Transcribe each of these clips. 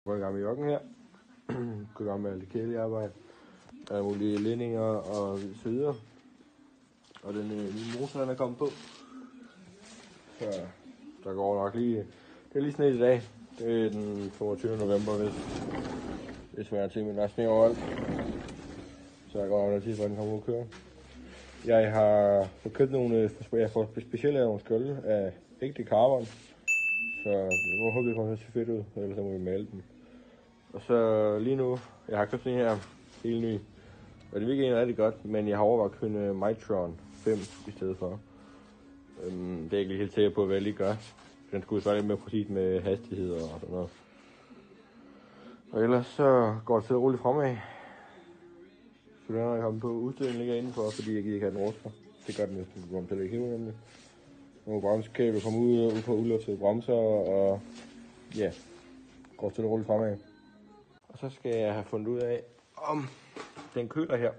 Jeg er i gang med joggen her. Gå i gang med alt det kedelige arbejde. Der er mulige ledninger og så videre. Og den nye motor, den er kommet på. Så der går nok lige... Det er lige sne i dag. Det er den 22. november, hvis man er til med der er sne overalt. Så jeg går nok noget tid, hvor den kommer ud og køre. Jeg har fået købt nogle specielle nogle skølde af ægte carbon. Så det må håbe, det kommer til at se fedt ud, ellers så må vi male dem. Og så lige nu, jeg har købt den her helt ny. Og det virker egentlig rigtig godt, men jeg har overvejet at købe Mitron 5 i stedet for. Det er ikke lige helt sikker på, hvad jeg lige gør. Den skulle så lidt mere præcis med hastighed og sådan noget. Og ellers så går det til roligt fremad. Så den er kommet på udstillingen ligger indenfor, fordi jeg gider ikke have den ruster. Det gør den, hvis den kommer til at lægge hele nemlig. Nogle bremsekabler kommer ud på udluftede bremser, og ja, går til roligt fremad. Og så skal jeg have fundet ud af, om den køler her.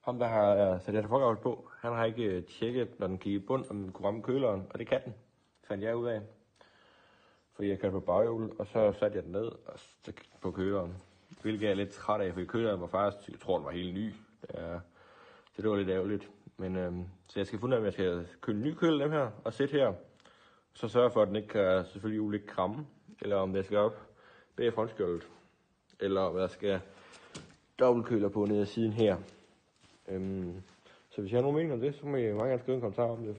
Ham der har sat det her på, han har ikke tjekket, når den gik i bund, om den kunne ramme køleren, og det kan den, fandt jeg ud af. Fordi jeg kørte på baghjul, og så satte jeg den ned og på køleren. Hvilket jeg er lidt træt af, fordi køleren var faktisk, jeg tror den var helt ny. Så det var lidt ærgerligt. Men så jeg skal finde ud af, om jeg skal køle en ny køle dem her, og sætte her. Så sørge for, at den ikke kan selvfølgelig ikke kramme, eller om det skal op bag frontskjoldet. Eller om jeg skal dobbeltkøler på nede ad siden her. Så hvis jeg har nogen mening om det, så må I meget gerne skrive en kommentar om det.